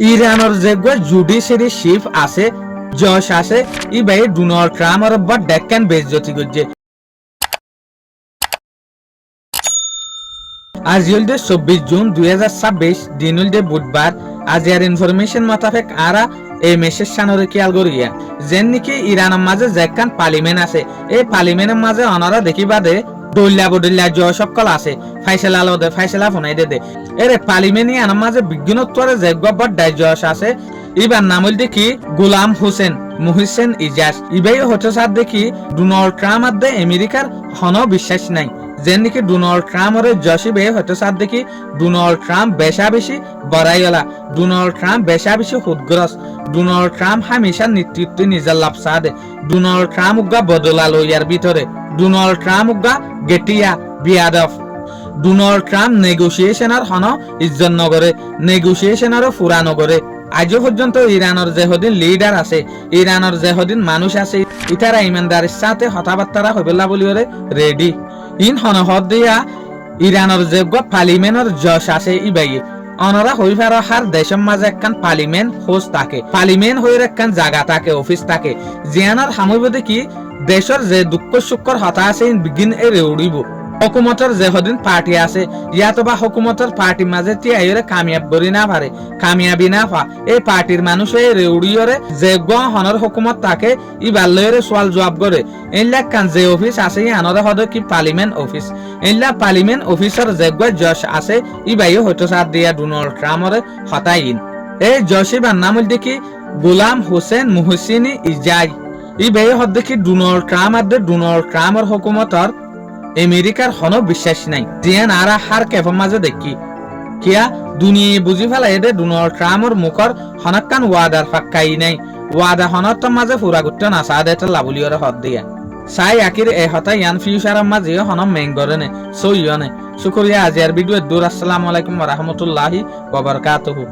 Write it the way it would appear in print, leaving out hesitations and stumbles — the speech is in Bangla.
ইরানের যে জুডিশিয়ারি চিফ আছে জজ আছে ইবাই ডোনাল্ড ট্রাম্পের উপর ডেক্কান বেইজ্জতি করছে। আজ হলদে 24 জুন 2026 দিন হলদে বুধবার। আজ এর ইনফরমেশন মোতাবেক আরা এই মেসেজ সানরে খেয়াল করিয়া যেন নাকি ইরানের মাঝে যেখান পার্লিমেন্ট আছে এই পার্লিমেন্টের মাঝে অনারা দেখিবা দে দলিয়া বদলিয়া জয় সকল আছে ফাইসলা আলোদে ফাইসলা ফোনাই দে এর পার্লিমেন্টই আনার মাঝে বিজ্ঞানোত্তরে যে গব্বর ডাই জয় আছে ইবার নাম হল দেখি গোলাম হোসেন মুহিসেন ইজাজ ইবাই হচ্ছে সাথ দেখি ডোনাল্ড ট্রাম্প আদে আমেরিকার হন বিশ্বাস নাই যেন নাকি ডোনাল্ড ট্রাম্পের জসিবে হয়তো সাথ দেখি ডোনাল্ড ট্রাম্প বেশা বেশি বড়াইলা ডোনাল্ড ট্রাম্প বেশা বেশি হুদগ্রস ডোনাল্ড ট্রাম্প হামেশা নেতৃত্ব নিজের লাভ সাদে ডোনাল্ড ট্রাম্প উগা বদলা লইয়ার ভিতরে ডোনাল্ড ট্রাম্প উগা গেটিয়া বিয়াদফ ডোনাল্ড ট্রাম্প নেগোসিয়েশনের হন ইজ্জত নগরে নেগোসিয়েশনেরও ফুরা নগরে আজও পর্যন্ত ইরানের যেহদিন লিডার আছে ইরানের যেহদিন মানুষ আছে ইতারা ইমানদারের সাথে কথাবার্তা হইবেলা বলিওরে রেডি ইন হনহদ দিয়া ইরানের যে পার্লিমেন্টের জজ আছে ইবাই অনরা হই ফের হার দেশের মাঝে একখান পার্লিমেন্ট হোস থাকে পার্লিমেন্ট হইর একখান জায়গা থাকে অফিস থাকে জিয়ানার হামইব দেখি দেশের যে দুঃখ সুখর হতা আছে বিগিন এ রেউড়িব হুকুমতের যে হদিন পার্টি আছে ইয়াতো বা হুকুমতের পার্টি মাঝে তি আইরে কামিয়াব করি না পারে কামিয়াবি না পা এই পার্টির মানুষ এই রেউড়িয়রে যে হনর হুকুমত থাকে ই বাল্লয়রে সোয়াল জবাব করে এইলা কান যে অফিস আছে আনরে হদ কি পার্লিমেন্ট অফিস এইলা পার্লিমেন্ট অফিসার যে জজ আছে ই বাইও হয়তো সাথ দিয়া ডোনাল্ড ট্রাম্পরে হতাইন এই জসিবার নাম হল দেখি গোলাম হোসেন মুহসিনী ইজাজ ই বাইও হদ দেখি ডোনাল্ড ট্রাম্প আদে ডোনাল্ড ট্রাম্পের হুকুমতর আমেরিকার হন বিশ্বাস নাই জিয়ান আরা হার কেফর মাঝে দেখি কিয়া দুনিয়া বুঝি ফেলা এদে ডোনাল্ড ট্রাম্পের মুখর হনকান ওয়াদার ফাক্কাই নাই ওয়াদা হনত মাঝে ফুরা করতে না সাদে এটা লাবলিয়রে হদ দিয়া সাই আকির এ হতা ইয়ান ফিউচারের মাঝে হন মেঙ্গরে নে সো ইয়নে শুকরিয়া আজিয়ার ভিডিও দূর। আসসালামু আলাইকুম ওয়া রাহমাতুল্লাহি ওয়া বারাকাতুহু।